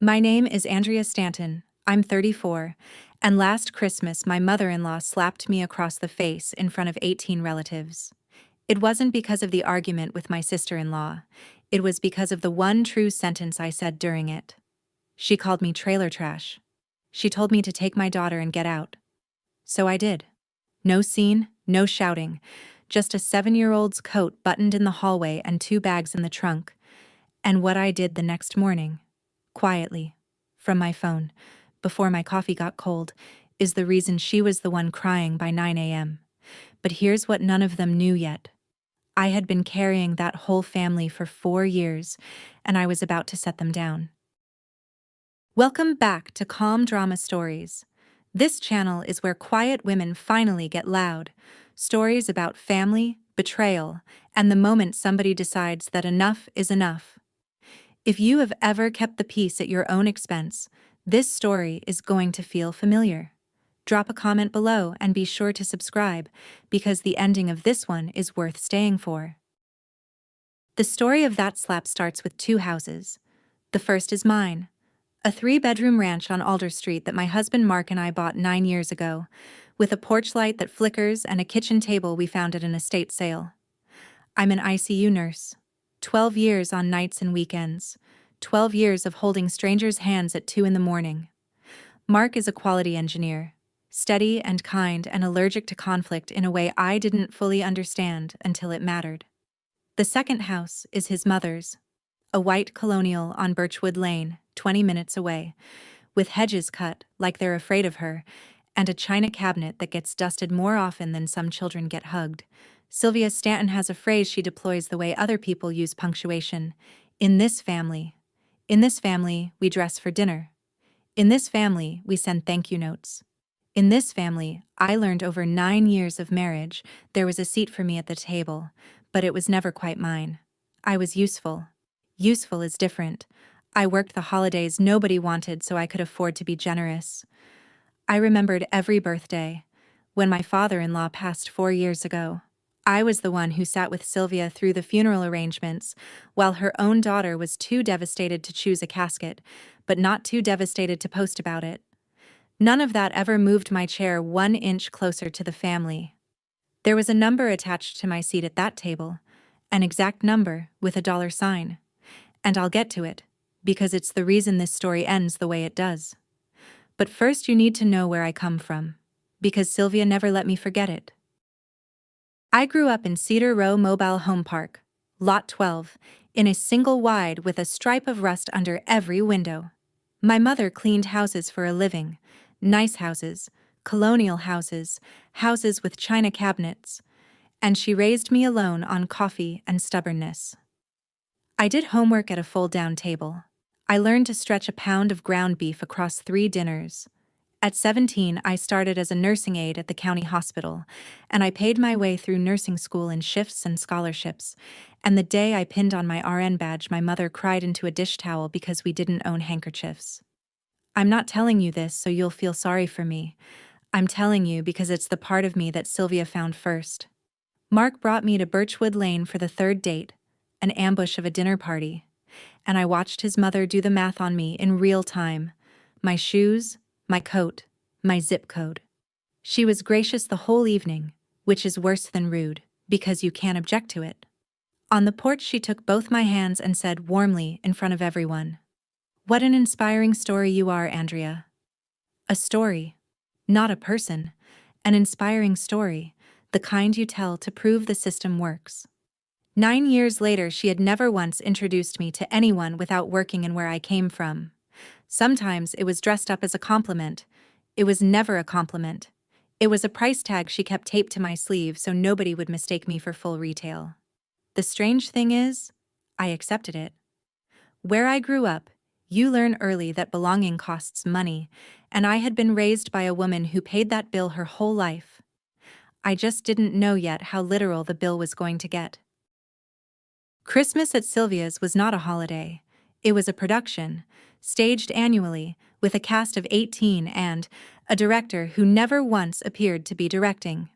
My name is Andrea Stanton. I'm 34, and last Christmas my mother-in-law slapped me across the face in front of 18 relatives. It wasn't because of the argument with my sister-in-law. It was because of the one true sentence I said during it. She called me trailer trash. She told me to take my daughter and get out. So I did. No scene, no shouting, just a 7-year-old's coat buttoned in the hallway and 2 bags in the trunk. And what I did the next morning, quietly, from my phone, before my coffee got cold, is the reason she was the one crying by 9 a.m. But here's what none of them knew yet. I had been carrying that whole family for 4 years, and I was about to set them down. Welcome back to Calm Drama Stories. This channel is where quiet women finally get loud. Stories about family, betrayal, and the moment somebody decides that enough is enough. If you have ever kept the peace at your own expense, this story is going to feel familiar. Drop a comment below and be sure to subscribe, because the ending of this one is worth staying for. The story of that slap starts with 2 houses. The first is mine, a 3-bedroom ranch on Alder Street that my husband Mark and I bought 9 years ago, with a porch light that flickers and a kitchen table we found at an estate sale. I'm an ICU nurse. 12 years on nights and weekends. 12 years of holding strangers' hands at 2 in the morning. Mark is a quality engineer. Steady and kind and allergic to conflict in a way I didn't fully understand until it mattered. The second house is his mother's. A white colonial on Birchwood Lane, 20 minutes away, with hedges cut like they're afraid of her, and a china cabinet that gets dusted more often than some children get hugged. Sylvia Stanton has a phrase she deploys the way other people use punctuation. In this family, we dress for dinner. In this family, we send thank you notes. In this family, I learned over 9 years of marriage, there was a seat for me at the table, but it was never quite mine. I was useful. Useful is different. I worked the holidays nobody wanted so I could afford to be generous. I remembered every birthday. When my father-in-law passed 4 years ago, I was the one who sat with Sylvia through the funeral arrangements, while her own daughter was too devastated to choose a casket, but not too devastated to post about it. None of that ever moved my chair 1 inch closer to the family. There was a number attached to my seat at that table, an exact number with a dollar sign. And I'll get to it, because it's the reason this story ends the way it does. But first you need to know where I come from, because Sylvia never let me forget it. I grew up in Cedar Row Mobile Home Park, Lot 12, in a single wide with a stripe of rust under every window. My mother cleaned houses for a living, nice houses, colonial houses, houses with china cabinets, and she raised me alone on coffee and stubbornness. I did homework at a fold-down table. I learned to stretch a pound of ground beef across 3 dinners. At 17, I started as a nursing aide at the county hospital, and I paid my way through nursing school in shifts and scholarships. And the day I pinned on my RN badge, my mother cried into a dish towel because we didn't own handkerchiefs. I'm not telling you this so you'll feel sorry for me. I'm telling you because it's the part of me that Sylvia found first. Mark brought me to Birchwood Lane for the 3rd date, an ambush of a dinner party, and I watched his mother do the math on me in real time. My shoes, my coat, my zip code. She was gracious the whole evening, which is worse than rude, because you can't object to it. On the porch she took both my hands and said warmly in front of everyone, "What an inspiring story you are, Andrea." A story, not a person, an inspiring story, the kind you tell to prove the system works. 9 years later, she had never once introduced me to anyone without working in where I came from. Sometimes it was dressed up as a compliment. It was never a compliment. It was a price tag she kept taped to my sleeve so nobody would mistake me for full retail. The strange thing is, I accepted it. Where I grew up, you learn early that belonging costs money, and I had been raised by a woman who paid that bill her whole life. I just didn't know yet how literal the bill was going to get. Christmas at Sylvia's was not a holiday. It was a production, staged annually, with a cast of 18 and a director who never once appeared to be directing.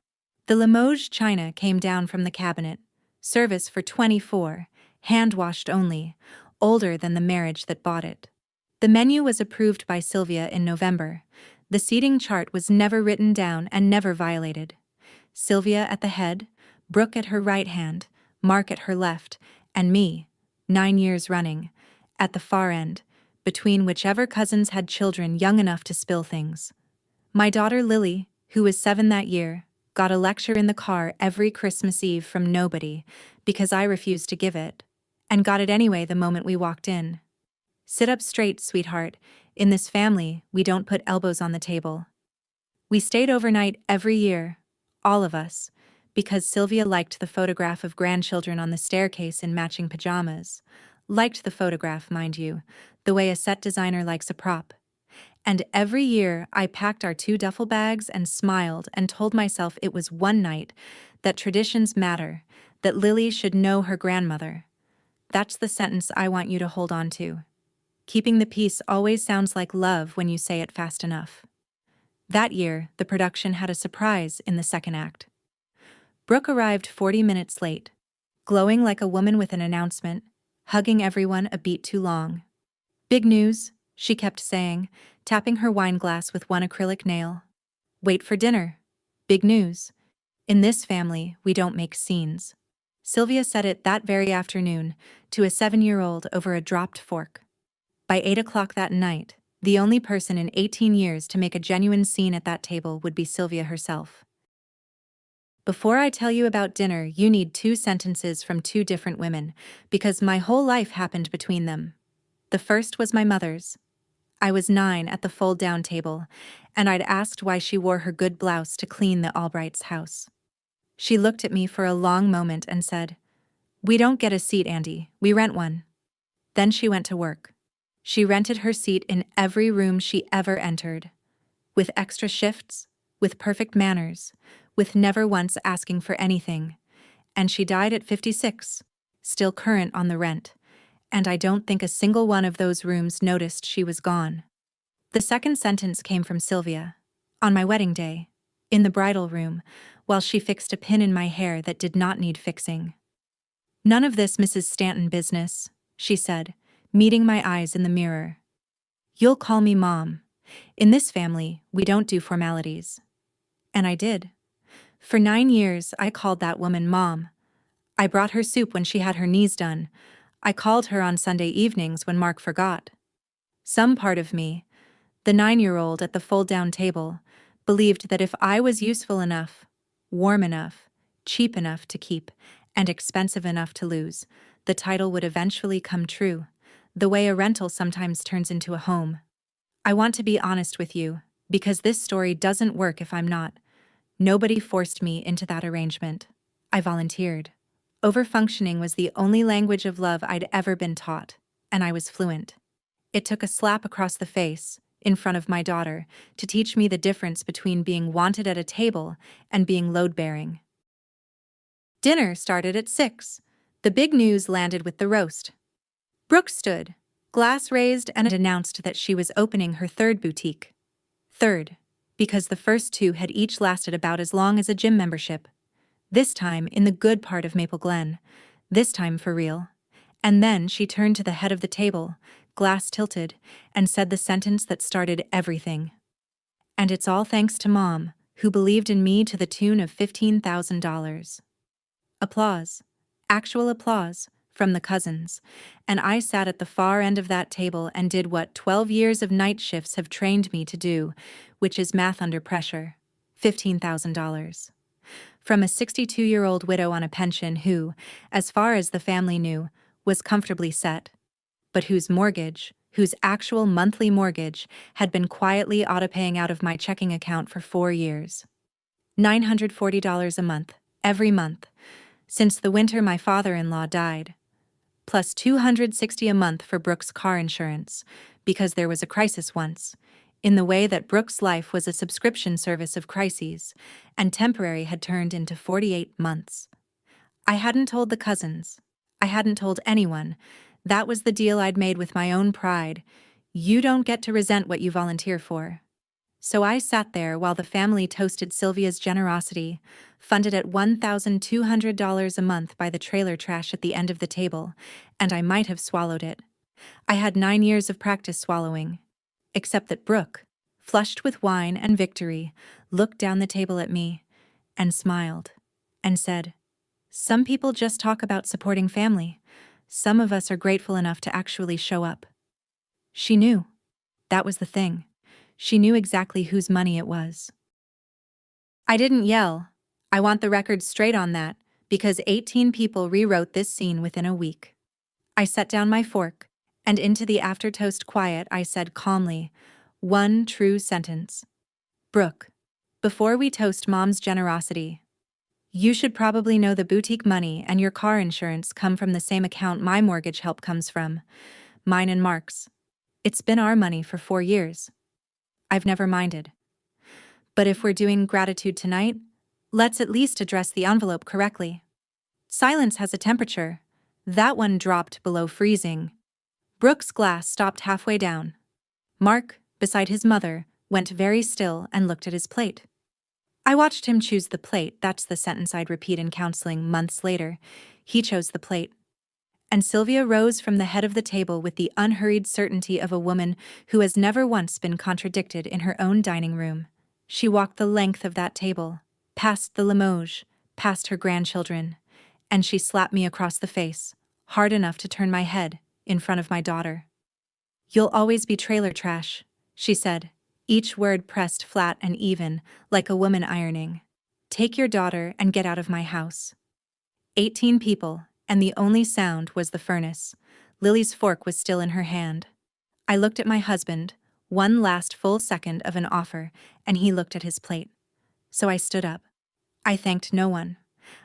The Limoges china came down from the cabinet, service for 24, hand-washed only, older than the marriage that bought it. The menu was approved by Sylvia in November. The seating chart was never written down and never violated. Sylvia at the head, Brooke at her right hand, Mark at her left, and me, 9 years running, at the far end, between whichever cousins had children young enough to spill things. My daughter Lily, who was 7 that year, got a lecture in the car every Christmas Eve from nobody because I refused to give it, and got it anyway the moment we walked in. Sit up straight, sweetheart. In this family, we don't put elbows on the table. We stayed overnight every year, all of us, because Sylvia liked the photograph of grandchildren on the staircase in matching pajamas. Liked the photograph, mind you, the way a set designer likes a prop. And every year I packed our 2 duffel bags and smiled and told myself it was one night, that traditions matter, that Lily should know her grandmother. That's the sentence I want you to hold on to. Keeping the peace always sounds like love when you say it fast enough. That year, the production had a surprise in the second act. Brooke arrived 40 minutes late, glowing like a woman with an announcement, hugging everyone a beat too long. Big news, she kept saying, tapping her wine glass with one acrylic nail. Wait for dinner. Big news. In this family, we don't make scenes. Sylvia said it that very afternoon, to a 7-year-old over a dropped fork. By 8 o'clock that night, the only person in 18 years to make a genuine scene at that table would be Sylvia herself. Before I tell you about dinner, you need 2 sentences from 2 different women, because my whole life happened between them. The first was my mother's. I was 9 at the fold-down table, and I'd asked why she wore her good blouse to clean the Albrights' house. She looked at me for a long moment and said, "We don't get a seat, Andy, we rent one." Then she went to work. She rented her seat in every room she ever entered. With extra shifts, with perfect manners, with never once asking for anything. And she died at 56, still current on the rent. And I don't think a single one of those rooms noticed she was gone. The second sentence came from Sylvia. On my wedding day, in the bridal room, while she fixed a pin in my hair that did not need fixing. "None of this Mrs. Stanton business," she said, meeting my eyes in the mirror. "You'll call me Mom. In this family, we don't do formalities." And I did. For 9 years, I called that woman Mom. I brought her soup when she had her knees done. I called her on Sunday evenings when Mark forgot. Some part of me, the 9-year-old at the fold-down table, believed that if I was useful enough, warm enough, cheap enough to keep, and expensive enough to lose, the title would eventually come true, the way a rental sometimes turns into a home. I want to be honest with you, because this story doesn't work if I'm not. Nobody forced me into that arrangement. I volunteered. Overfunctioning was the only language of love I'd ever been taught, and I was fluent. It took a slap across the face, in front of my daughter, to teach me the difference between being wanted at a table and being load-bearing. Dinner started at 6. The big news landed with the roast. Brooke stood, glass raised, and announced that she was opening her 3rd boutique. 3rd, because the first 2 had each lasted about as long as a gym membership. This time in the good part of Maple Glen, this time for real. And then she turned to the head of the table, glass tilted, and said the sentence that started everything. "And it's all thanks to Mom, who believed in me to the tune of $15,000. Applause. Actual applause, from the cousins, and I sat at the far end of that table and did what 12 years of night shifts have trained me to do, which is math under pressure. $15,000. From a 62-year-old widow on a pension who, as far as the family knew, was comfortably set, but whose mortgage, whose actual monthly mortgage, had been quietly autopaying out of my checking account for 4 years. $940 a month, every month, since the winter my father-in-law died, plus $260 a month for Brooke's car insurance, because there was a crisis once, in the way that Brooke's life was a subscription service of crises, and temporary had turned into 48 months. I hadn't told the cousins. I hadn't told anyone. That was the deal I'd made with my own pride. You don't get to resent what you volunteer for. So I sat there while the family toasted Sylvia's generosity, funded at $1,200 a month by the trailer trash at the end of the table, and I might have swallowed it. I had 9 years of practice swallowing. Except that Brooke, flushed with wine and victory, looked down the table at me and smiled and said, "Some people just talk about supporting family. Some of us are grateful enough to actually show up." She knew. That was the thing. She knew exactly whose money it was. I didn't yell. I want the record straight on that, because 18 people rewrote this scene within a week. I set down my fork, and into the after-toast quiet I said calmly, one true sentence. "Brooke, before we toast Mom's generosity, you should probably know the boutique money and your car insurance come from the same account my mortgage help comes from, mine and Mark's. It's been our money for 4 years. I've never minded. But if we're doing gratitude tonight, let's at least address the envelope correctly. Silence has a temperature. That one dropped below freezing." Brooke's glass stopped halfway down. Mark, beside his mother, went very still and looked at his plate. I watched him choose the plate. That's the sentence I'd repeat in counseling months later. He chose the plate. And Sylvia rose from the head of the table with the unhurried certainty of a woman who has never once been contradicted in her own dining room. She walked the length of that table, past the Limoges, past her grandchildren, and she slapped me across the face, hard enough to turn my head, in front of my daughter. "You'll always be trailer trash," she said, each word pressed flat and even, like a woman ironing. "Take your daughter and get out of my house." 18 people, and the only sound was the furnace. Lily's fork was still in her hand. I looked at my husband, one last full second of an offer, and he looked at his plate. So I stood up. I thanked no one.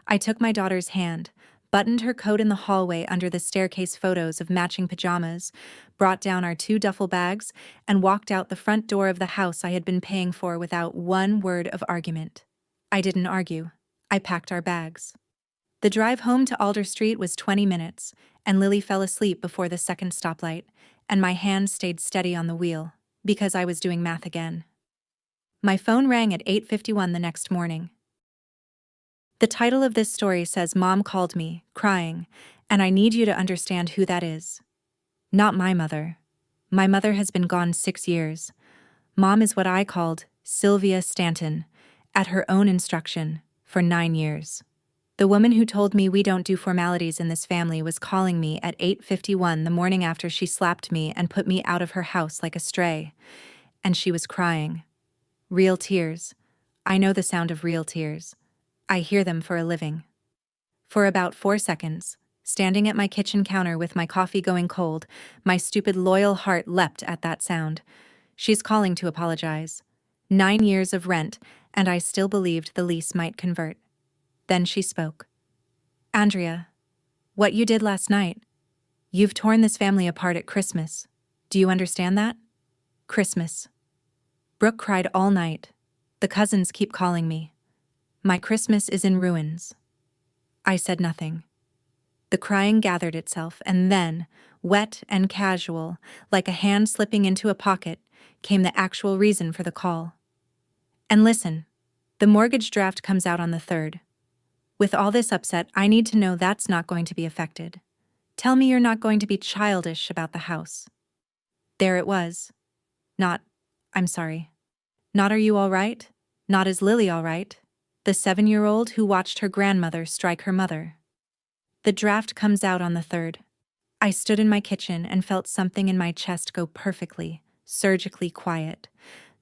I took my daughter's hand, buttoned her coat in the hallway under the staircase photos of matching pajamas, brought down our 2 duffel bags, and walked out the front door of the house I had been paying for without one word of argument. I didn't argue. I packed our bags. The drive home to Alder Street was 20 minutes, and Lily fell asleep before the second stoplight, and my hand stayed steady on the wheel, because I was doing math again. My phone rang at 8:51 the next morning. The title of this story says Mom called me, crying, and I need you to understand who that is. Not my mother. My mother has been gone 6 years. Mom is what I called Sylvia Stanton, at her own instruction, for 9 years. The woman who told me we don't do formalities in this family was calling me at 8:51 the morning after she slapped me and put me out of her house like a stray. And she was crying. Real tears. I know the sound of real tears. I hear them for a living. For about 4 seconds, standing at my kitchen counter with my coffee going cold, my stupid loyal heart leapt at that sound. She's calling to apologize. 9 years of rent, and I still believed the lease might convert. Then she spoke. "Andrea, what you did last night, you've torn this family apart at Christmas. Do you understand that? Christmas." Brooke cried all night. The cousins keep calling me. My Christmas is in ruins. I said nothing. The crying gathered itself, and then, wet and casual, like a hand slipping into a pocket, came the actual reason for the call. "And listen, the mortgage draft comes out on the 3rd. With all this upset, I need to know that's not going to be affected. Tell me you're not going to be childish about the house." There it was. I'm sorry. Not "Are you all right?" Not "Is Lily all right?" The 7-year-old who watched her grandmother strike her mother. "The draft comes out on the 3rd. I stood in my kitchen and felt something in my chest go perfectly, surgically quiet.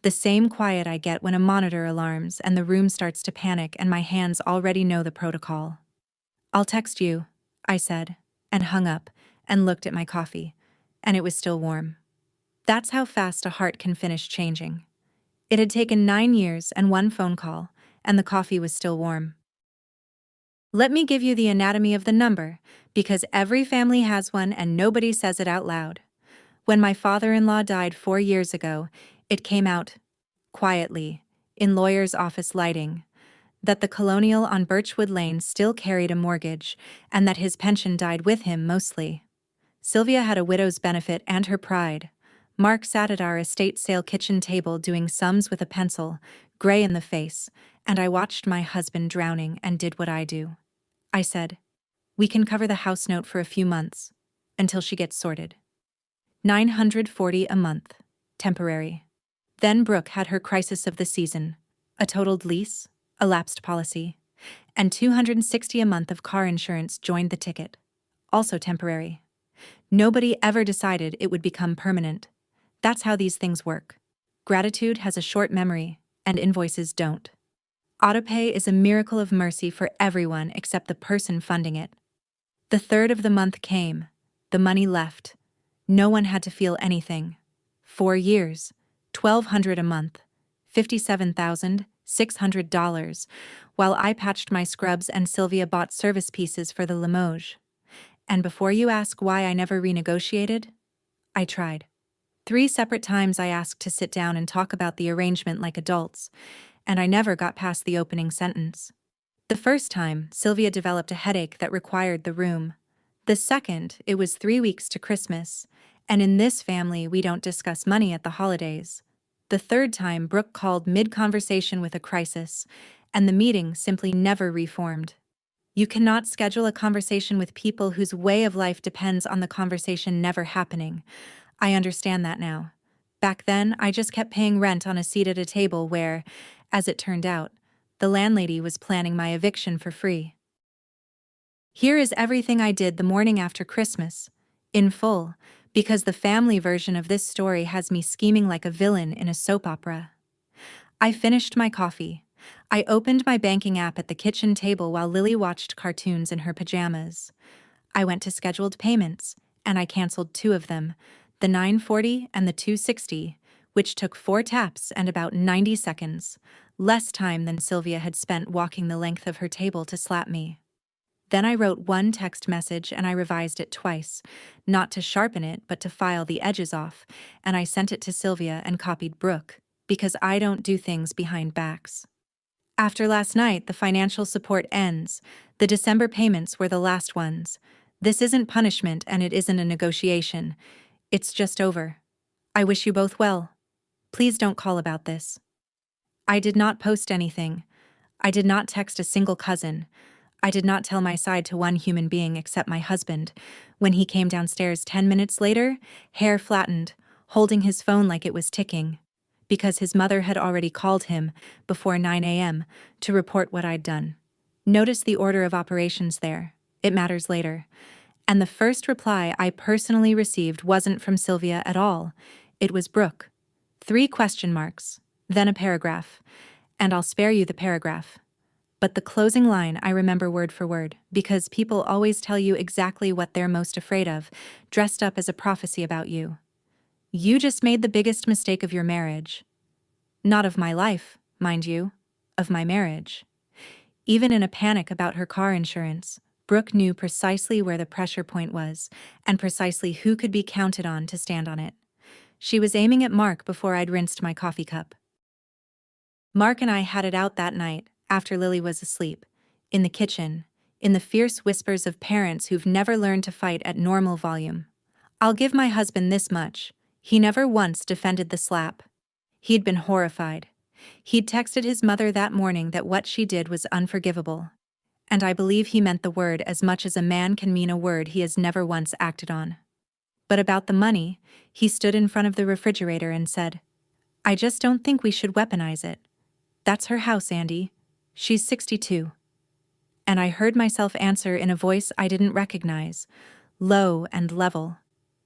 The same quiet I get when a monitor alarms and the room starts to panic and my hands already know the protocol. "I'll text you," I said, and hung up, and looked at my coffee, and it was still warm. That's how fast a heart can finish changing. It had taken 9 years and 1 phone call, and the coffee was still warm. Let me give you the anatomy of the number, because every family has one and nobody says it out loud. When my father-in-law died 4 years ago, it came out, quietly, in lawyer's office lighting, that the Colonial on Birchwood Lane still carried a mortgage, and that his pension died with him mostly. Sylvia had a widow's benefit and her pride. Mark sat at our estate sale kitchen table doing sums with a pencil, gray in the face, and I watched my husband drowning and did what I do. I said, "We can cover the house note for a few months, until she gets sorted." $940 a month. Temporary. Then Brooke had her crisis of the season. A totaled lease, a lapsed policy, and $260 a month of car insurance joined the ticket. Also temporary. Nobody ever decided it would become permanent. That's how these things work. Gratitude has a short memory, and invoices don't. Autopay is a miracle of mercy for everyone except the person funding it. The third of the month came. The money left. No one had to feel anything. 4 years, $1,200 a month, $57,600, while I patched my scrubs and Sylvia bought service pieces for the Limoges. And before you ask why I never renegotiated, I tried. 3 separate times I asked to sit down and talk about the arrangement like adults, and I never got past the opening sentence. The first time, Sylvia developed a headache that required the room. The second, it was 3 weeks to Christmas, and in this family we don't discuss money at the holidays. The third time, Brooke called mid-conversation with a crisis, and the meeting simply never reformed. You cannot schedule a conversation with people whose way of life depends on the conversation never happening. I understand that now. Back then, I just kept paying rent on a seat at a table where, as it turned out, the landlady was planning my eviction for free. Here is everything I did the morning after Christmas, in full, because the family version of this story has me scheming like a villain in a soap opera. I finished my coffee. I opened my banking app at the kitchen table while Lily watched cartoons in her pajamas. I went to scheduled payments, and I canceled 2 of them, the $940 and the $260, which took 4 taps and about 90 seconds, less time than Sylvia had spent walking the length of her table to slap me. Then I wrote 1 text message and I revised it twice, not to sharpen it but to file the edges off, and I sent it to Sylvia and copied Brooke, because I don't do things behind backs. After last night, the financial support ends. The December payments were the last ones. This isn't punishment and it isn't a negotiation. It's just over. I wish you both well. Please don't call about this. I did not post anything. I did not text a single cousin. I did not tell my side to one human being except my husband. When he came downstairs 10 minutes later, hair flattened, holding his phone like it was ticking, because his mother had already called him before 9 a.m. to report what I'd done. Notice the order of operations there. It matters later. And the first reply I personally received wasn't from Sylvia at all. It was Brooke. 3 question marks, then a paragraph. And I'll spare you the paragraph. But the closing line I remember word for word, because people always tell you exactly what they're most afraid of, dressed up as a prophecy about you. You just made the biggest mistake of your marriage. Not of my life, mind you, of my marriage. Even in a panic about her car insurance, Brooke knew precisely where the pressure point was, and precisely who could be counted on to stand on it. She was aiming at Mark before I'd rinsed my coffee cup. Mark and I had it out that night, after Lily was asleep, in the kitchen, in the fierce whispers of parents who've never learned to fight at normal volume. I'll give my husband this much: he never once defended the slap. He'd been horrified. He'd texted his mother that morning that what she did was unforgivable. And I believe he meant the word as much as a man can mean a word he has never once acted on. But about the money, he stood in front of the refrigerator and said, "I just don't think we should weaponize it. That's her house, Andy. She's 62. And I heard myself answer in a voice I didn't recognize, low and level,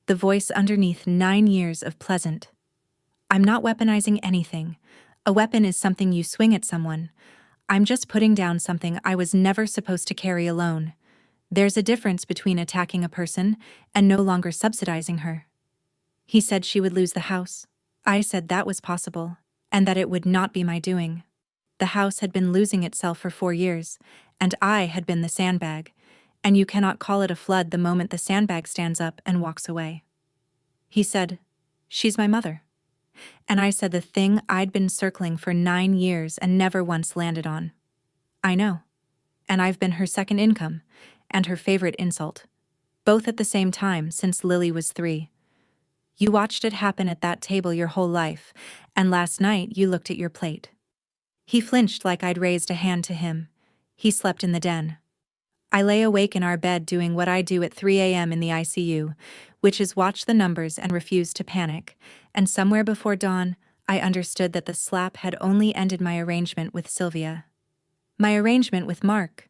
the voice underneath 9 years of pleasant. I'm not weaponizing anything. A weapon is something you swing at someone. I'm just putting down something I was never supposed to carry alone. There's a difference between attacking a person and no longer subsidizing her." He said she would lose the house. I said that was possible, and that it would not be my doing. The house had been losing itself for 4 years, and I had been the sandbag, and you cannot call it a flood the moment the sandbag stands up and walks away. He said, "She's my mother." And I said the thing I'd been circling for 9 years and never once landed on. I know. And I've been her second income, and her favorite insult. Both at the same time since Lily was 3. You watched it happen at that table your whole life, and last night you looked at your plate. He flinched like I'd raised a hand to him. He slept in the den. I lay awake in our bed doing what I do at 3 a.m. in the ICU, Witches watched the numbers and refused to panic, and somewhere before dawn, I understood that the slap had only ended my arrangement with Sylvia. My arrangement with Mark,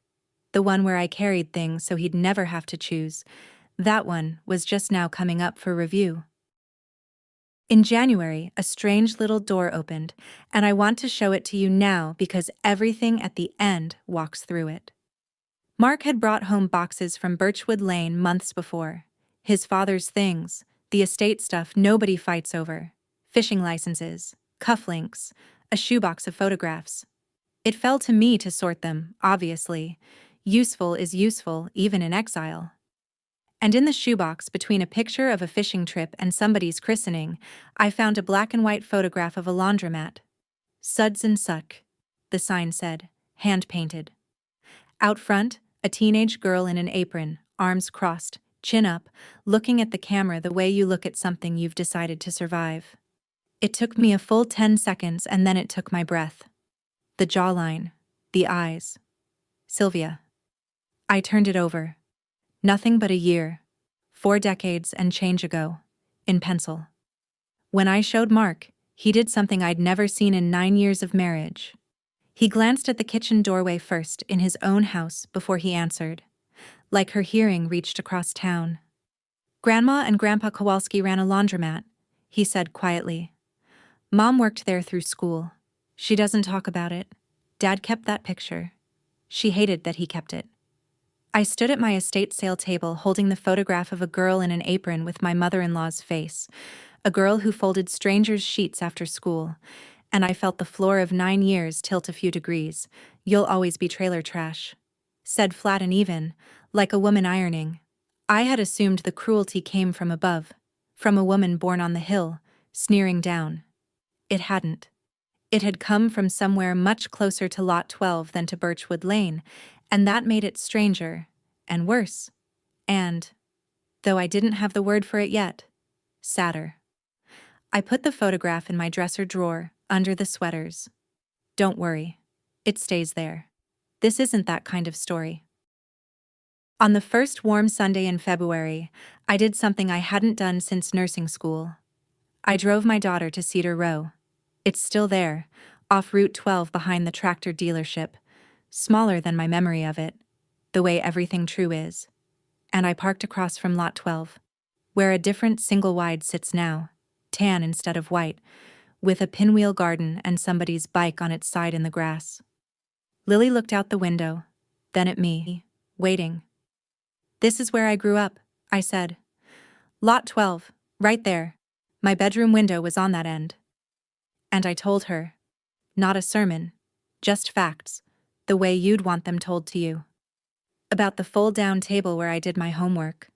the one where I carried things so he'd never have to choose, that one was just now coming up for review. In January, a strange little door opened, and I want to show it to you now because everything at the end walks through it. Mark had brought home boxes from Birchwood Lane months before. His father's things, the estate stuff nobody fights over, fishing licenses, cufflinks, a shoebox of photographs. It fell to me to sort them, obviously. Useful is useful, even in exile. And in the shoebox, between a picture of a fishing trip and somebody's christening, I found a black and white photograph of a laundromat. Suds and Suck, the sign said, hand-painted. Out front, a teenage girl in an apron, arms crossed, chin up, looking at the camera the way you look at something you've decided to survive. It took me a full 10 seconds and then it took my breath. The jawline, the eyes. Sylvia. I turned it over. Nothing but a year, 4 decades and change ago, in pencil. When I showed Mark, he did something I'd never seen in 9 years of marriage. He glanced at the kitchen doorway first in his own house before he answered, like her hearing reached across town. Grandma and Grandpa Kowalski ran a laundromat, he said quietly. Mom worked there through school. She doesn't talk about it. Dad kept that picture. She hated that he kept it. I stood at my estate sale table holding the photograph of a girl in an apron with my mother-in-law's face, a girl who folded strangers' sheets after school, and I felt the floor of 9 years tilt a few degrees. You'll always be trailer trash. Said flat and even, like a woman ironing. I had assumed the cruelty came from above, from a woman born on the hill, sneering down. It hadn't. It had come from somewhere much closer to Lot 12 than to Birchwood Lane, and that made it stranger, and worse, and, though I didn't have the word for it yet, sadder. I put the photograph in my dresser drawer, under the sweaters. Don't worry. It stays there. This isn't that kind of story. On the first warm Sunday in February, I did something I hadn't done since nursing school. I drove my daughter to Cedar Row. It's still there, off Route 12 behind the tractor dealership, smaller than my memory of it, the way everything true is. And I parked across from Lot 12, where a different single-wide sits now, tan instead of white, with a pinwheel garden and somebody's bike on its side in the grass. Lily looked out the window, then at me, waiting. This is where I grew up, I said. Lot 12, right there. My bedroom window was on that end. And I told her. Not a sermon, just facts, the way you'd want them told to you. About the fold-down table where I did my homework.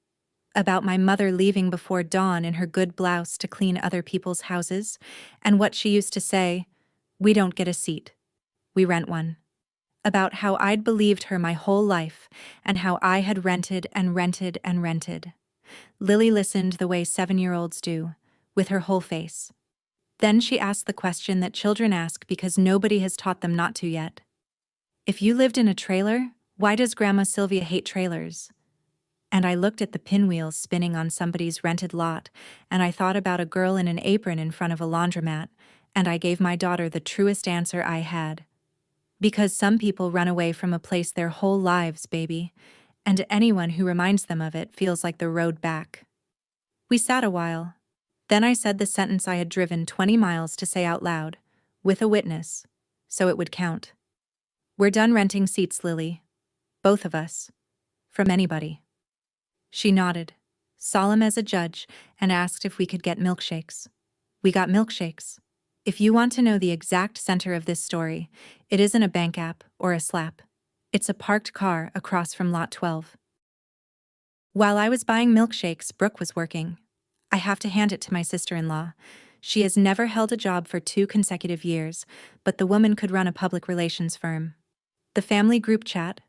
About my mother leaving before dawn in her good blouse to clean other people's houses, and what she used to say, we don't get a seat. We rent one. About how I'd believed her my whole life, and how I had rented and rented and rented. Lily listened the way 7-year-olds do, with her whole face. Then she asked the question that children ask because nobody has taught them not to yet. If you lived in a trailer, why does Grandma Sylvia hate trailers? And I looked at the pinwheels spinning on somebody's rented lot, and I thought about a girl in an apron in front of a laundromat, and I gave my daughter the truest answer I had. Because some people run away from a place their whole lives, baby, and anyone who reminds them of it feels like the road back. We sat a while. Then I said the sentence I had driven 20 miles to say out loud, with a witness, so it would count. We're done renting seats, Lily. Both of us. From anybody. She nodded, solemn as a judge, and asked if we could get milkshakes. We got milkshakes. If you want to know the exact center of this story, it isn't a bank app or a slap. It's a parked car across from Lot 12. While I was buying milkshakes, Brooke was working. I have to hand it to my sister-in-law. She has never held a job for 2 consecutive years, but the woman could run a public relations firm. The family group chat,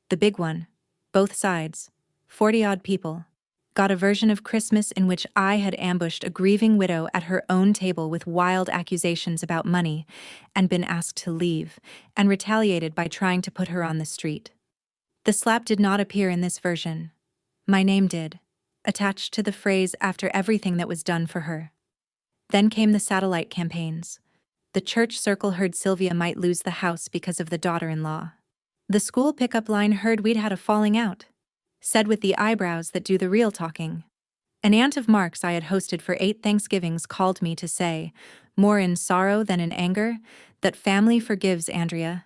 the big one, both sides, 40-odd people, got a version of Christmas in which I had ambushed a grieving widow at her own table with wild accusations about money and been asked to leave, and retaliated by trying to put her on the street. The slap did not appear in this version. My name did. attached to the phrase after everything that was done for her. Then came the satellite campaigns. The church circle heard Sylvia might lose the house because of the daughter-in-law. The school pickup line heard we'd had a falling out. Said with the eyebrows that do the real talking. An aunt of Mark's I had hosted for 8 Thanksgivings called me to say, more in sorrow than in anger, that family forgives Andrea,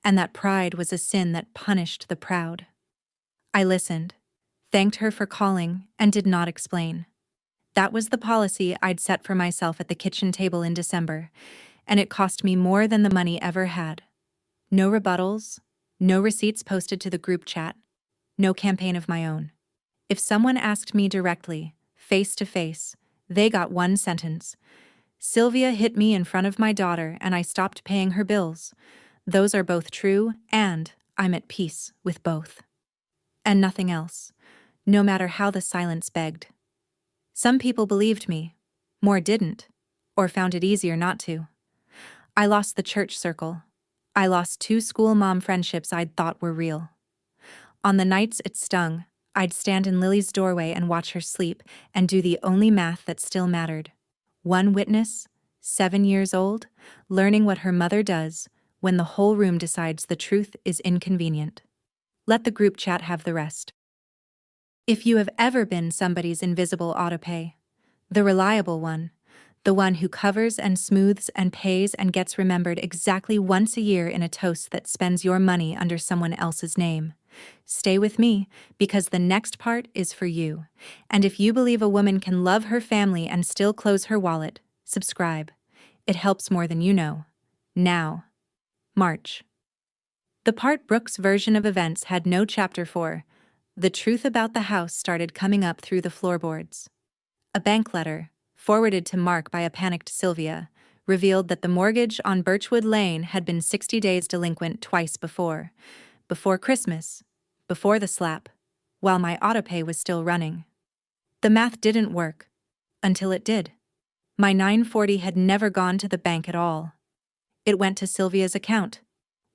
and that pride was a sin that punished the proud. I listened, thanked her for calling, and did not explain. That was the policy I'd set for myself at the kitchen table in December, and it cost me more than the money ever had. No rebuttals, no receipts posted to the group chat, no campaign of my own. If someone asked me directly, face to face, they got one sentence. Sylvia hit me in front of my daughter and I stopped paying her bills. Those are both true, and I'm at peace with both. And nothing else, no matter how the silence begged. Some people believed me, more didn't, or found it easier not to. I lost the church circle. I lost 2 school mom friendships I'd thought were real. On the nights it stung, I'd stand in Lily's doorway and watch her sleep and do the only math that still mattered. One witness, 7 years old, learning what her mother does when the whole room decides the truth is inconvenient. Let the group chat have the rest. If you have ever been somebody's invisible autopay, the reliable one, the one who covers and smooths and pays and gets remembered exactly once a year in a toast that spends your money under someone else's name, stay with me, because the next part is for you. And if you believe a woman can love her family and still close her wallet, subscribe. It helps more than you know. Now. March. The part Brooke's version of events had no chapter for. The truth about the house started coming up through the floorboards. A bank letter, forwarded to Mark by a panicked Sylvia, revealed that the mortgage on Birchwood Lane had been 60 days delinquent twice before Christmas, before the slap, while my autopay was still running. The math didn't work, until it did. My $940 had never gone to the bank at all. It went to Sylvia's account,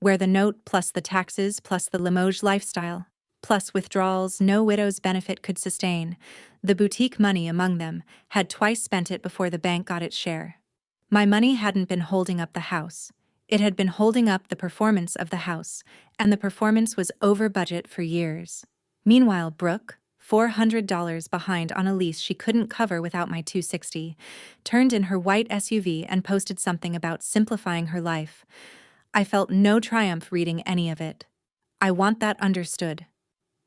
where the note plus the taxes plus the Limoges lifestyle, plus withdrawals no widow's benefit could sustain, the boutique money among them, had twice spent it before the bank got its share. My money hadn't been holding up the house. It had been holding up the performance of the house, and the performance was over budget for years. Meanwhile, Brooke, $400 behind on a lease she couldn't cover without my $260, turned in her white SUV and posted something about simplifying her life. I felt no triumph reading any of it. I want that understood.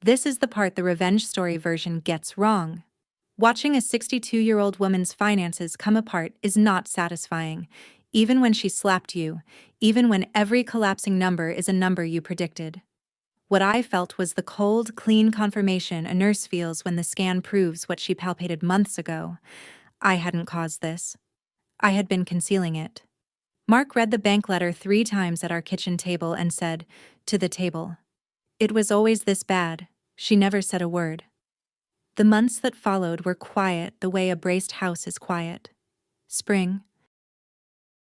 This is the part the revenge story version gets wrong. Watching a 62-year-old woman's finances come apart is not satisfying, even when she slapped you, even when every collapsing number is a number you predicted. What I felt was the cold, clean confirmation a nurse feels when the scan proves what she palpated months ago. I hadn't caused this. I had been concealing it. Mark read the bank letter 3 times at our kitchen table and said, "To the table." It was always this bad. She never said a word. The months that followed were quiet the way a braced house is quiet. Spring.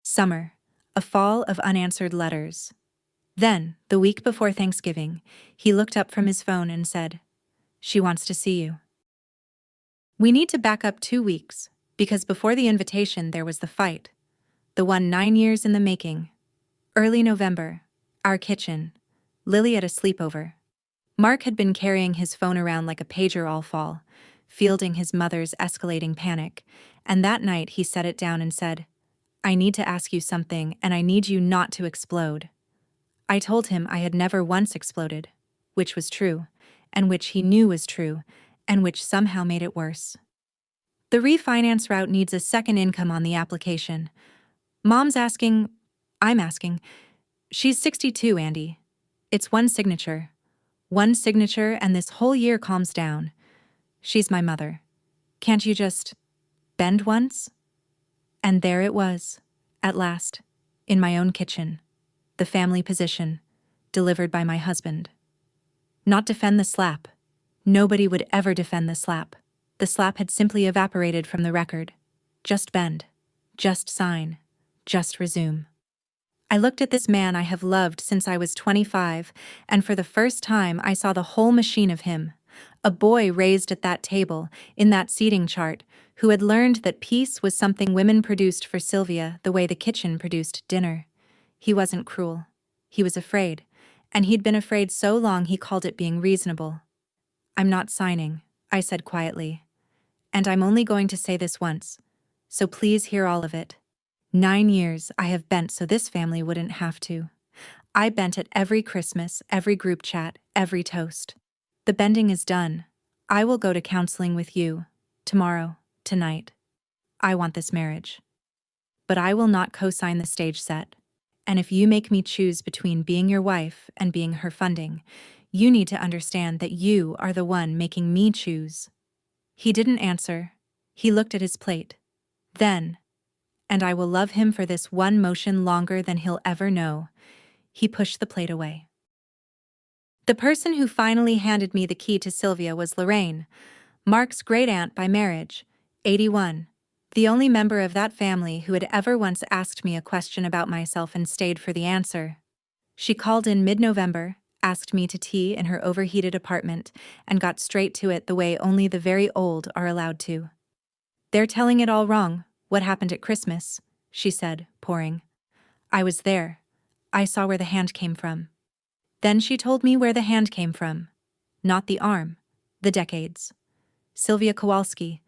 Summer. A fall of unanswered letters. Then, the week before Thanksgiving, he looked up from his phone and said, "She wants to see you." We need to back up 2 weeks, because before the invitation there was the fight. The one 9 years in the making. Early November. Our kitchen. Lily at a sleepover. Mark had been carrying his phone around like a pager all fall, fielding his mother's escalating panic, and that night he set it down and said, "I need to ask you something, and I need you not to explode." I told him I had never once exploded, which was true, and which he knew was true, and which somehow made it worse. The refinance route needs a second income on the application. Mom's asking, I'm asking. She's 62, Andy. It's one signature. One signature and this whole year calms down. She's my mother. Can't you just bend once? And there it was, at last, in my own kitchen. The family position, delivered by my husband. Not defend the slap. Nobody would ever defend the slap. The slap had simply evaporated from the record. Just bend. Just sign. Just resume. I looked at this man I have loved since I was 25, and for the first time I saw the whole machine of him. A boy raised at that table, in that seating chart, who had learned that peace was something women produced for Sylvia the way the kitchen produced dinner. He wasn't cruel. He was afraid. And he'd been afraid so long he called it being reasonable. "I'm not signing," I said quietly. "And I'm only going to say this once. So please hear all of it. 9 years I have bent so this family wouldn't have to. I bent at every Christmas, every group chat, every toast. The bending is done. I will go to counseling with you. Tomorrow. Tonight. I want this marriage. But I will not co-sign the stage set. And if you make me choose between being your wife and being her funding, you need to understand that you are the one making me choose." He didn't answer. He looked at his plate. Then, and I will love him for this one motion longer than he'll ever know, he pushed the plate away. The person who finally handed me the key to Sylvia was Lorraine, Mark's great-aunt by marriage, 81, the only member of that family who had ever once asked me a question about myself and stayed for the answer. She called in mid-November, asked me to tea in her overheated apartment, and got straight to it the way only the very old are allowed to. "They're telling it all wrong, what happened at Christmas," she said, pouring. "I was there. I saw where the hand came from." Then she told me where the hand came from. Not the arm. The decades. Sylvia Kowalski,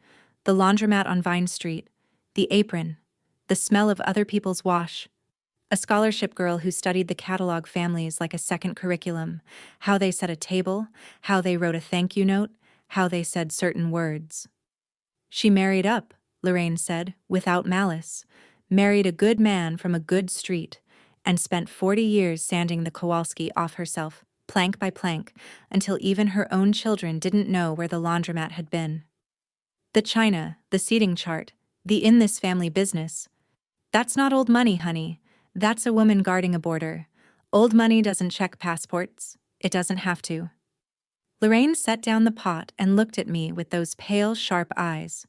the laundromat on Vine Street, the apron, the smell of other people's wash. A scholarship girl who studied the catalog families like a second curriculum, how they set a table, how they wrote a thank you note, how they said certain words. "She married up," Lorraine said, without malice. "Married a good man from a good street, and spent 40 years sanding the Kowalski off herself, plank by plank, until even her own children didn't know where the laundromat had been. The china, the seating chart, the in this family business. That's not old money, honey. That's a woman guarding a border. Old money doesn't check passports. It doesn't have to." Lorraine set down the pot and looked at me with those pale, sharp eyes.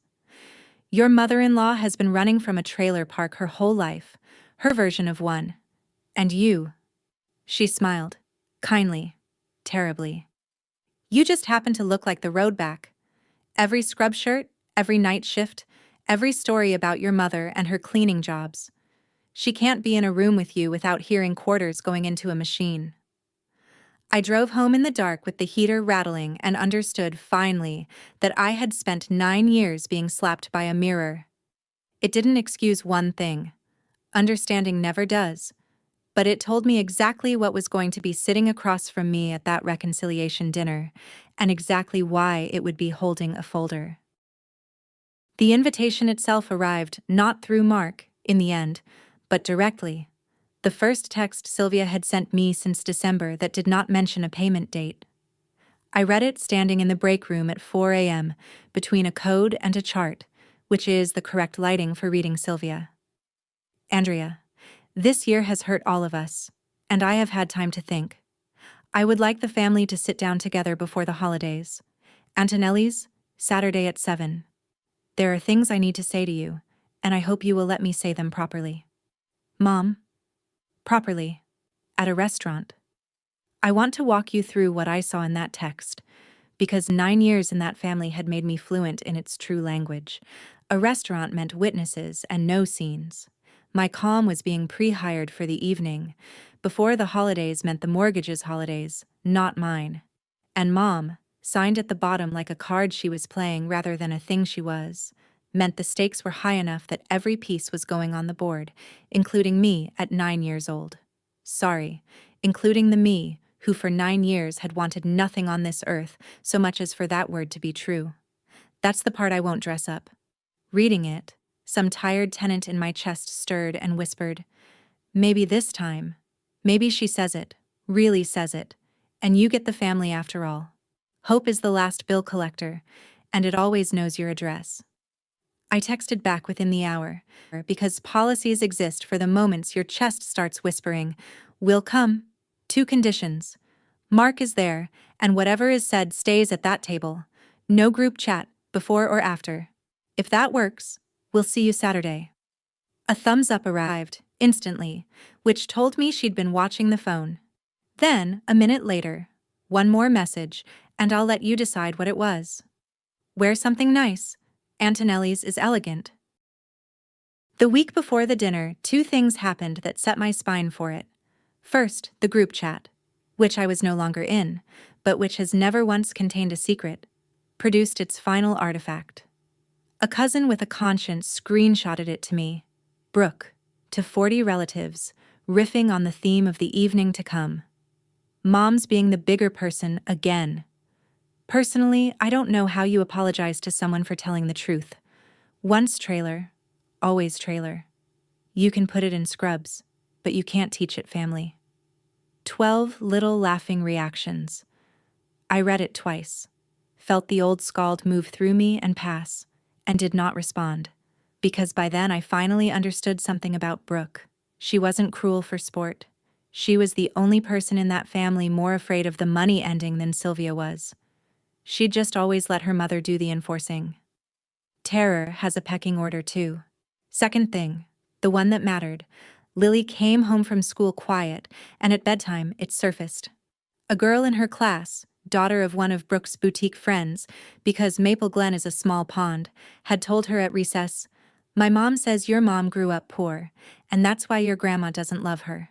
"Your mother-in-law has been running from a trailer park her whole life, her version of one. And you." She smiled. Kindly. Terribly. "You just happen to look like the road back. Every scrub shirt, every night shift, every story about your mother and her cleaning jobs. She can't be in a room with you without hearing quarters going into a machine." I drove home in the dark with the heater rattling and understood finally that I had spent 9 years being slapped by a mirror. It didn't excuse one thing. Understanding never does. But it told me exactly what was going to be sitting across from me at that reconciliation dinner, and exactly why it would be holding a folder. The invitation itself arrived not through Mark, in the end, but directly. The first text Sylvia had sent me since December that did not mention a payment date. I read it standing in the break room at 4 a.m., between a code and a chart, which is the correct lighting for reading Sylvia. "Andrea, this year has hurt all of us, and I have had time to think. I would like the family to sit down together before the holidays. Antonelli's, Saturday at 7. There are things I need to say to you, and I hope you will let me say them properly." "Mom?" "Properly. At a restaurant. I want to walk you through what I saw in that text, because 9 years in that family had made me fluent in its true language. A restaurant meant witnesses and no scenes. My calm was being pre-hired for the evening. Before the holidays meant the mortgage's holidays, not mine. And Mom, signed at the bottom like a card she was playing rather than a thing she was, meant the stakes were high enough that every piece was going on the board, including me at 9 years old. Sorry, including the me who for 9 years had wanted nothing on this earth so much as for that word to be true. That's the part I won't dress up. Reading it, some tired tenant in my chest stirred and whispered, "Maybe this time. Maybe she says it, really says it, and you get the family after all. Hope is the last bill collector, and it always knows your address." I texted back within the hour, because policies exist for the moments your chest starts whispering, "Will come. 2 conditions. Mark is there, and whatever is said stays at that table. No group chat, before or after. If that works, we'll see you Saturday." A thumbs up arrived, instantly, which told me she'd been watching the phone. Then, a minute later, one more message, and I'll let you decide what it was. Wear something nice. Antonelli's is elegant. The week before the dinner, two things happened that set my spine for it. First, the group chat, which I was no longer in, but which has never once contained a secret, produced its final artifact. A cousin with a conscience screenshotted it to me. Brooke, to 40 relatives, riffing on the theme of the evening to come. Mom's being the bigger person again. Personally, I don't know how you apologize to someone for telling the truth. Once trailer, always trailer. You can put it in Scrubs, but you can't teach it family. 12 little laughing reactions. I read it twice, felt the old scald move through me and pass, and did not respond. Because by then I finally understood something about Brooke. She wasn't cruel for sport. She was the only person in that family more afraid of the money ending than Sylvia was. She'd just always let her mother do the enforcing. Terror has a pecking order too. Second thing, the one that mattered. Lily came home from school quiet, and at bedtime it surfaced. A girl in her class, daughter of one of Brooke's boutique friends, because Maple Glen is a small pond, had told her at recess, "My mom says your mom grew up poor, and that's why your grandma doesn't love her."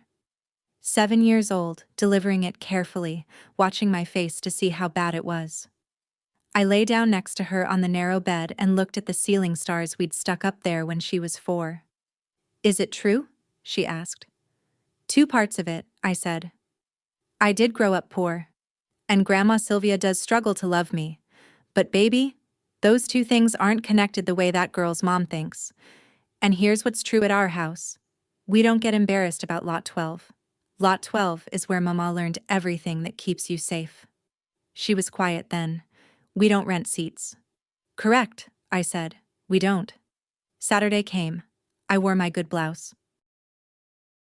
7 years old, delivering it carefully, watching my face to see how bad it was. I lay down next to her on the narrow bed and looked at the ceiling stars we'd stuck up there when she was 4. "Is it true?" she asked. "Two parts of it," I said. "I did grow up poor. And Grandma Sylvia does struggle to love me. But baby, those two things aren't connected the way that girl's mom thinks. And here's what's true at our house. We don't get embarrassed about Lot 12. Lot 12 is where Mama learned everything that keeps you safe." She was quiet then. "We don't rent seats." "Correct," I said. "We don't." Saturday came. I wore my good blouse.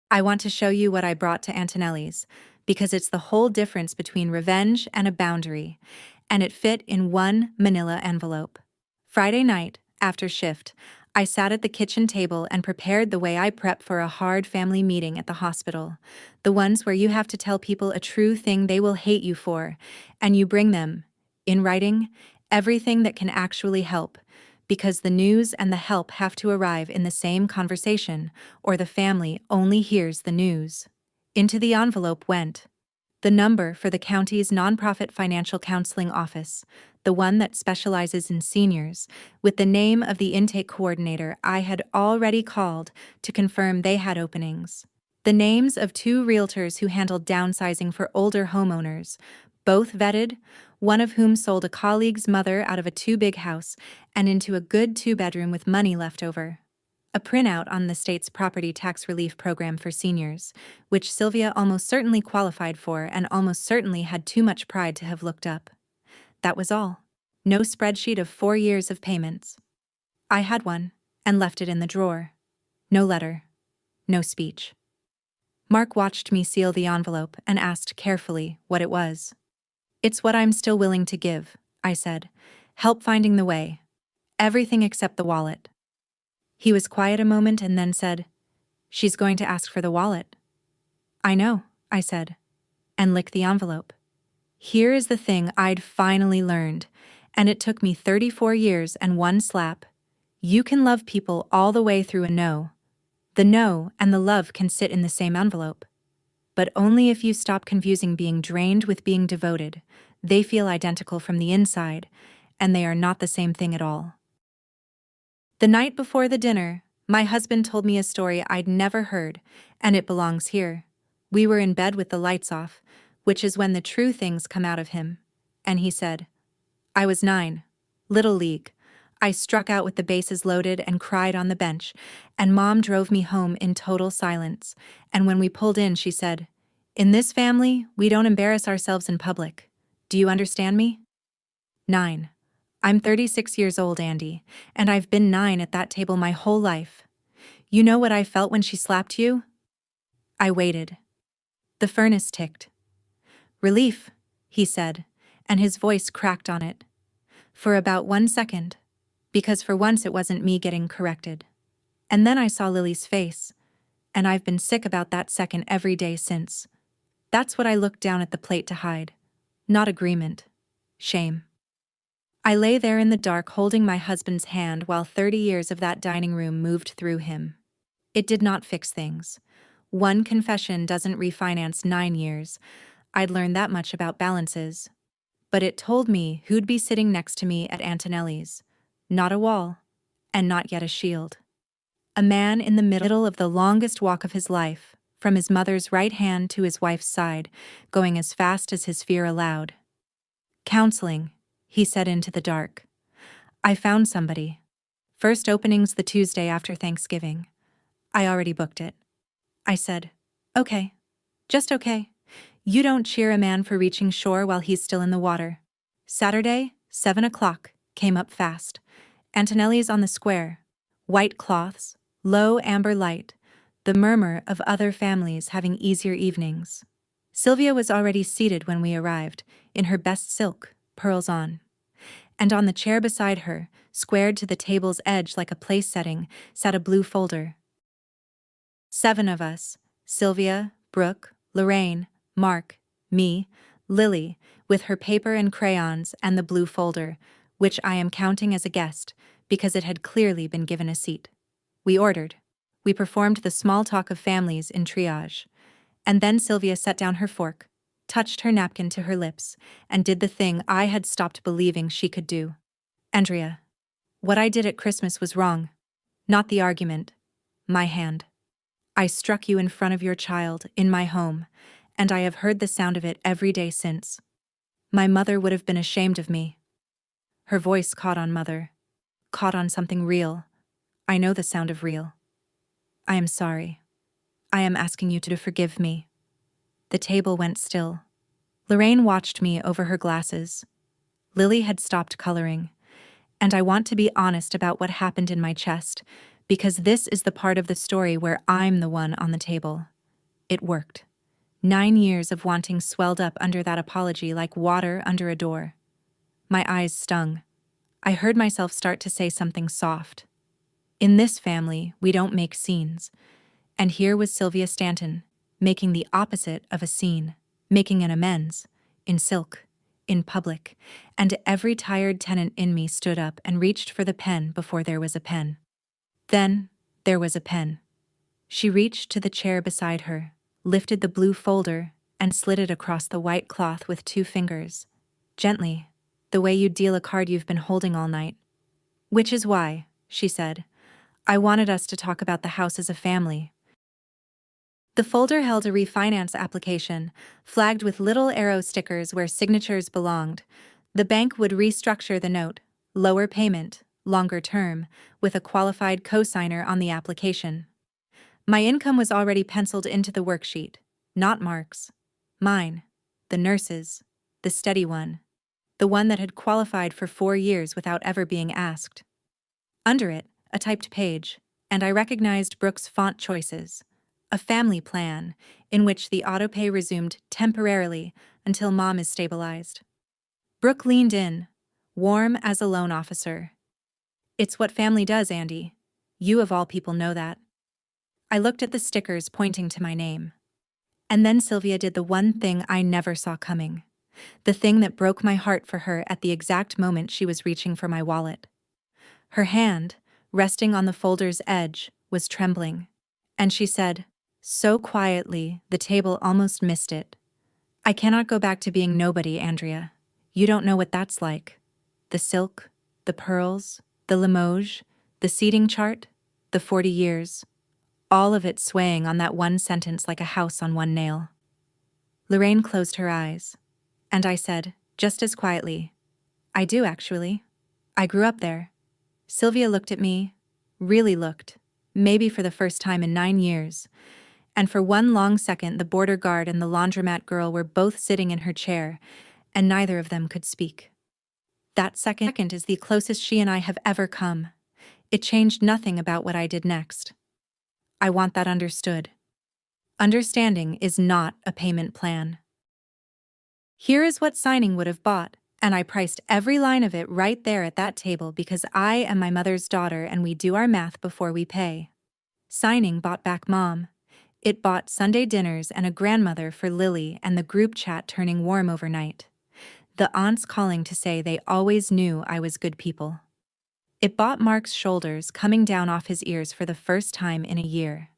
"I want to show you what I brought to Antonelli's, because it's the whole difference between revenge and a boundary, and it fit in one manila envelope." Friday night, after shift, I sat at the kitchen table and prepared the way I prep for a hard family meeting at the hospital, the ones where you have to tell people a true thing they will hate you for, and you bring them, in writing, everything that can actually help, because the news and the help have to arrive in the same conversation, or the family only hears the news. Into the envelope went the number for the county's nonprofit financial counseling office, the one that specializes in seniors, with the name of the intake coordinator I had already called to confirm they had openings. The names of 2 realtors who handled downsizing for older homeowners, both vetted, one of whom sold a colleague's mother out of a too-big house and into a good 2-bedroom with money left over. A printout on the state's property tax relief program for seniors, which Sylvia almost certainly qualified for and almost certainly had too much pride to have looked up. That was all. No spreadsheet of 4 years of payments. I had one, and left it in the drawer. No letter. No speech. Mark watched me seal the envelope and asked carefully what it was. "It's what I'm still willing to give," I said. "Help finding the way. Everything except the wallet." He was quiet a moment and then said, "She's going to ask for the wallet." "I know," I said, and licked the envelope. Here is the thing I'd finally learned, and it took me 34 years and one slap. You can love people all the way through a no. The no and the love can sit in the same envelope. But only if you stop confusing being drained with being devoted. They feel identical from the inside, and they are not the same thing at all. The night before the dinner, my husband told me a story I'd never heard, and it belongs here. We were in bed with the lights off, which is when the true things come out of him. And he said, "I was 9. Little league. I struck out with the bases loaded and cried on the bench, and Mom drove me home in total silence. And when we pulled in, she said, 'In this family, we don't embarrass ourselves in public. Do you understand me?' 9. I'm 36 years old, Andy, and I've been 9 at that table my whole life. You know what I felt when she slapped you?" I waited. The furnace ticked. "Relief," he said, and his voice cracked on it. For about 1 second, because for once it wasn't me getting corrected. And then I saw Lily's face, and I've been sick about that second every day since. That's what I looked down at the plate to hide. Not agreement. Shame. I lay there in the dark holding my husband's hand while 30 years of that dining room moved through him. It did not fix things. One confession doesn't refinance 9 years. I'd learned that much about balances. But it told me who'd be sitting next to me at Antonelli's. Not a wall, and not yet a shield. A man in the middle of the longest walk of his life, from his mother's right hand to his wife's side, going as fast as his fear allowed. Counseling, he said into the dark. I found somebody. First opening's the Tuesday after Thanksgiving. I already booked it. I said, okay. Just okay. You don't cheer a man for reaching shore while he's still in the water. Saturday, 7 o'clock, came up fast. Antonelli's on the square. White cloths, low amber light, the murmur of other families having easier evenings. Sylvia was already seated when we arrived, in her best silk, pearls on. And on the chair beside her, squared to the table's edge like a place setting, sat a blue folder. 7 of us, Sylvia, Brooke, Lorraine, Mark, me, Lily, with her paper and crayons and the blue folder, which I am counting as a guest, because it had clearly been given a seat. We ordered. We performed the small talk of families in triage. And then Sylvia set down her fork, touched her napkin to her lips, and did the thing I had stopped believing she could do. Andrea, what I did at Christmas was wrong. Not the argument. My hand. I struck you in front of your child, in my home, and I have heard the sound of it every day since. My mother would have been ashamed of me. Her voice caught on mother. Caught on something real. I know the sound of real. I am sorry. I am asking you to forgive me. The table went still. Lorraine watched me over her glasses. Lily had stopped coloring. And I want to be honest about what happened in my chest, because this is the part of the story where I'm the one on the table. It worked. 9 years of wanting swelled up under that apology like water under a door. My eyes stung. I heard myself start to say something soft. In this family, we don't make scenes. And here was Sylvia Stanton, making the opposite of a scene, making an amends, in silk, in public, and every tired tenant in me stood up and reached for the pen before there was a pen. Then, there was a pen. She reached to the chair beside her, lifted the blue folder, and slid it across the white cloth with 2 fingers. Gently, the way you'd deal a card you've been holding all night. Which is why, she said, I wanted us to talk about the house as a family. The folder held a refinance application, flagged with little arrow stickers where signatures belonged. The bank would restructure the note, lower payment, longer term, with a qualified co-signer on the application. My income was already penciled into the worksheet, not Mark's. Mine, the nurse's, the steady one, the one that had qualified for 4 years without ever being asked. Under it, a typed page, and I recognized Brooke's font choices. A family plan, in which the autopay resumed temporarily until Mom is stabilized. Brooke leaned in, warm as a loan officer. It's what family does, Andy. You of all people know that. I looked at the stickers pointing to my name. And then Sylvia did the one thing I never saw coming. The thing that broke my heart for her at the exact moment she was reaching for my wallet. Her hand, resting on the folder's edge, was trembling. And she said, so quietly, the table almost missed it. I cannot go back to being nobody, Andrea. You don't know what that's like. The silk, the pearls, the Limoges, the seating chart, the 40 years. All of it swaying on that one sentence like a house on one nail. Lorraine closed her eyes. And I said, just as quietly, I do actually. I grew up there. Sylvia looked at me, really looked, maybe for the first time in 9 years. And for one long second the border guard and the laundromat girl were both sitting in her chair, and neither of them could speak. That second is the closest she and I have ever come. It changed nothing about what I did next. I want that understood. Understanding is not a payment plan. Here is what signing would have bought, and I priced every line of it right there at that table because I am my mother's daughter and we do our math before we pay. Signing bought back Mom. It bought Sunday dinners and a grandmother for Lily and the group chat turning warm overnight. The aunts calling to say they always knew I was good people. It bought Mark's shoulders coming down off his ears for the first time in a year.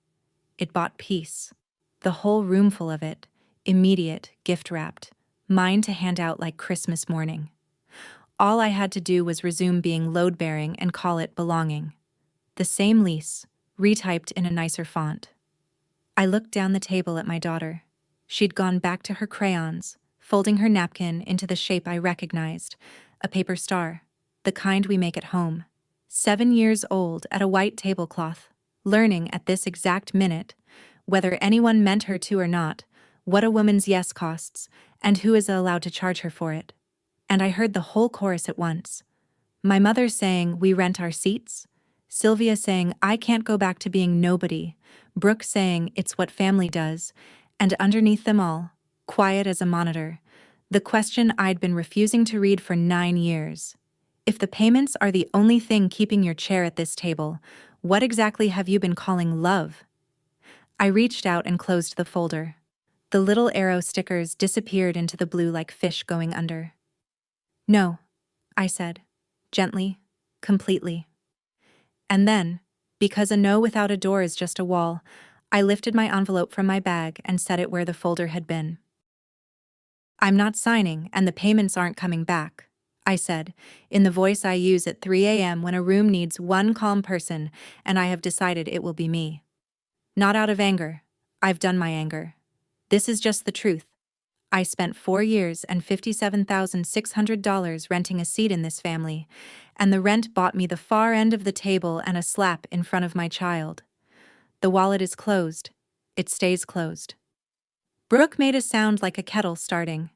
It bought peace. The whole roomful of it, immediate, gift-wrapped, mine to hand out like Christmas morning. All I had to do was resume being load-bearing and call it belonging. The same lease, retyped in a nicer font. I looked down the table at my daughter. She'd gone back to her crayons, folding her napkin into the shape I recognized, a paper star, the kind we make at home. 7 years old at a white tablecloth, learning at this exact minute, whether anyone meant her to or not, what a woman's yes costs, and who is allowed to charge her for it. And I heard the whole chorus at once. My mother saying, "We rent our seats," Sylvia saying, "I can't go back to being nobody," Brooke saying, "It's what family does," and underneath them all, quiet as a monitor, the question I'd been refusing to read for 9 years. If the payments are the only thing keeping your chair at this table, what exactly have you been calling love? I reached out and closed the folder. The little arrow stickers disappeared into the blue like fish going under. "No," I said, gently, completely. And then, because a no without a door is just a wall, I lifted my envelope from my bag and set it where the folder had been. "I'm not signing, and the payments aren't coming back," I said, in the voice I use at 3 a.m. when a room needs one calm person and I have decided it will be me. Not out of anger. I've done my anger. This is just the truth. I spent 4 years and $57,600 renting a seat in this family, and the rent bought me the far end of the table and a slap in front of my child. The wallet is closed. It stays closed. Brooke made a sound like a kettle starting.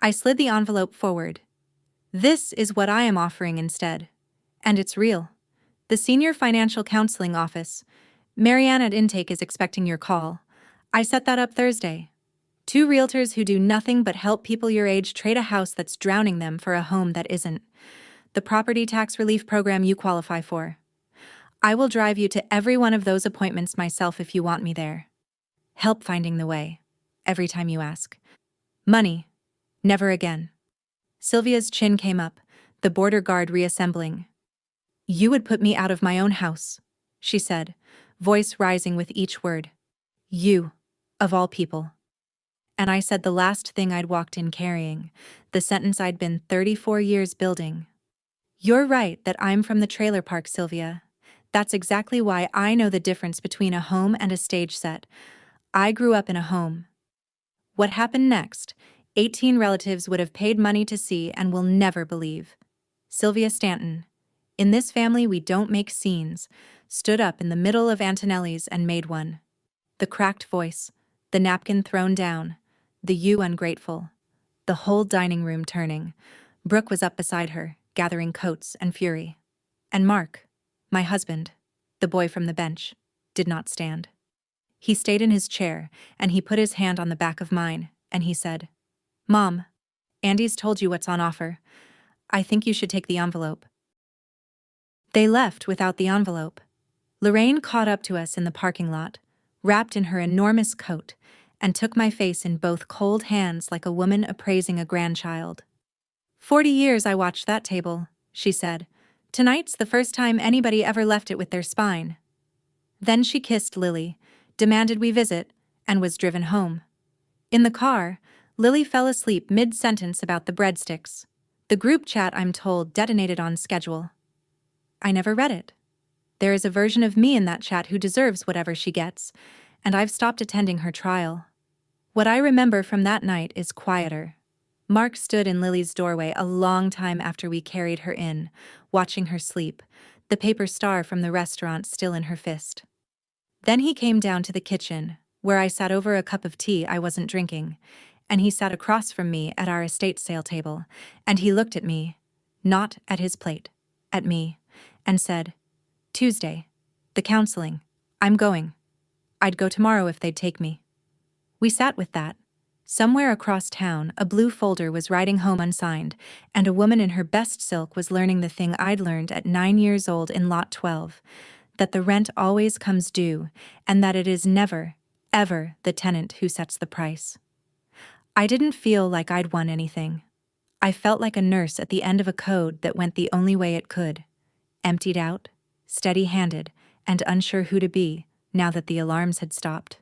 I slid the envelope forward. "This is what I am offering instead. And it's real. The Senior Financial Counseling Office. Marianne at Intake is expecting your call. I set that up Thursday. 2 realtors who do nothing but help people your age trade a house that's drowning them for a home that isn't. The property tax relief program you qualify for. I will drive you to every one of those appointments myself if you want me there. Help finding the way. Every time you ask. Money. Never again." Sylvia's chin came up, the border guard reassembling. "You would put me out of my own house," she said, voice rising with each word. "You, of all people." And I said the last thing I'd walked in carrying, the sentence I'd been 34 years building. "You're right that I'm from the trailer park, Sylvia. That's exactly why I know the difference between a home and a stage set. I grew up in a home." What happened next, 18 relatives would have paid money to see and will never believe. Sylvia Stanton, in this family we don't make scenes, stood up in the middle of Antonelli's and made one. The cracked voice, the napkin thrown down, the "you ungrateful," the whole dining room turning. Brooke was up beside her, gathering coats and fury. And Mark, my husband, the boy from the bench, did not stand. He stayed in his chair, and he put his hand on the back of mine, and he said, "Mom, Andy's told you what's on offer. I think you should take the envelope." They left without the envelope. Lorraine caught up to us in the parking lot, wrapped in her enormous coat, and took my face in both cold hands like a woman appraising a grandchild. 40 years I watched that table," she said. "Tonight's the first time anybody ever left it with their spine." Then she kissed Lily, demanded we visit, and was driven home. In the car, Lily fell asleep mid-sentence about the breadsticks. The group chat, I'm told, detonated on schedule. I never read it. There is a version of me in that chat who deserves whatever she gets, and I've stopped attending her trial. What I remember from that night is quieter. Mark stood in Lily's doorway a long time after we carried her in, watching her sleep, the paper star from the restaurant still in her fist. Then he came down to the kitchen, where I sat over a cup of tea I wasn't drinking, and he sat across from me at our estate sale table, and he looked at me, not at his plate, at me, and said, "Tuesday, the counseling, I'm going. I'd go tomorrow if they'd take me." We sat with that. Somewhere across town, a blue folder was riding home unsigned, and a woman in her best silk was learning the thing I'd learned at 9 years old in Lot 12, that the rent always comes due, and that it is never, ever the tenant who sets the price. I didn't feel like I'd won anything. I felt like a nurse at the end of a code that went the only way it could. Emptied out, steady-handed, and unsure who to be, now that the alarms had stopped.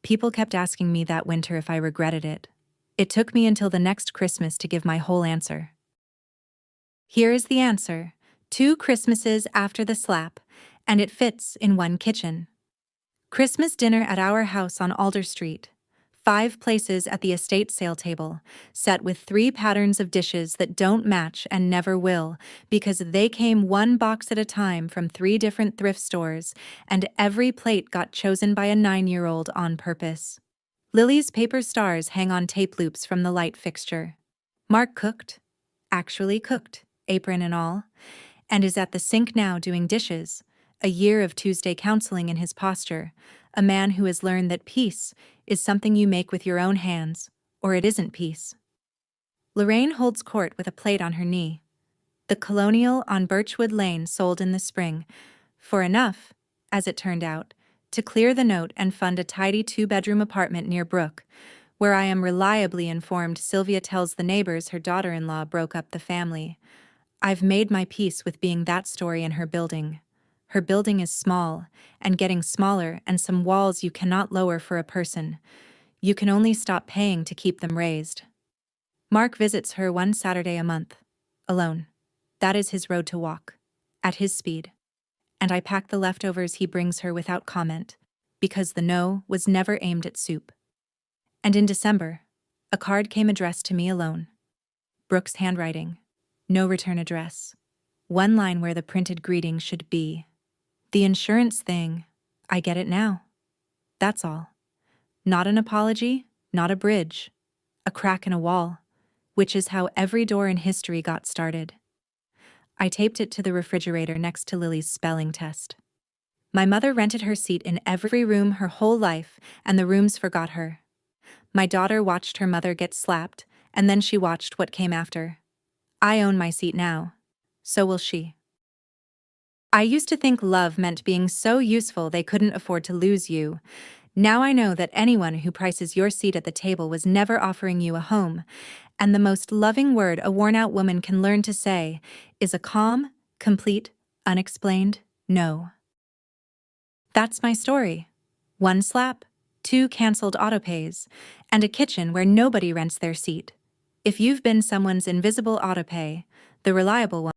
People kept asking me that winter if I regretted it. It took me until the next Christmas to give my whole answer. Here is the answer: 2 Christmases after the slap, and it fits in one kitchen. Christmas dinner at our house on Alder Street. 5 places at the estate sale table, set with 3 patterns of dishes that don't match and never will, because they came 1 box at a time from 3 different thrift stores, and every plate got chosen by a 9-year-old on purpose. Lily's paper stars hang on tape loops from the light fixture. Mark cooked, actually cooked, apron and all, and is at the sink now doing dishes, a year of Tuesday counseling in his posture, a man who has learned that peace is something you make with your own hands, or it isn't peace. Lorraine holds court with a plate on her knee. The Colonial on Birchwood Lane sold in the spring, for enough, as it turned out, to clear the note and fund a tidy 2-bedroom apartment near Brook, where I am reliably informed Sylvia tells the neighbors her daughter-in-law broke up the family. I've made my peace with being that story in her building. Her building is small, and getting smaller, and some walls you cannot lower for a person. You can only stop paying to keep them raised. Mark visits her 1 Saturday a month. Alone. That is his road to walk. At his speed. And I pack the leftovers he brings her without comment, because the no was never aimed at soup. And in December, a card came addressed to me alone. Brooke's handwriting. No return address. 1 line where the printed greeting should be. The insurance thing, I get it now. That's all. Not an apology, not a bridge. A crack in a wall, which is how every door in history got started. I taped it to the refrigerator next to Lily's spelling test. My mother rented her seat in every room her whole life, and the rooms forgot her. My daughter watched her mother get slapped, and then she watched what came after. I own my seat now. So will she. I used to think love meant being so useful they couldn't afford to lose you. Now I know that anyone who prices your seat at the table was never offering you a home, and the most loving word a worn-out woman can learn to say is a calm, complete, unexplained no. That's my story. 1 slap, 2 canceled autopays, and a kitchen where nobody rents their seat. If you've been someone's invisible autopay, the reliable one,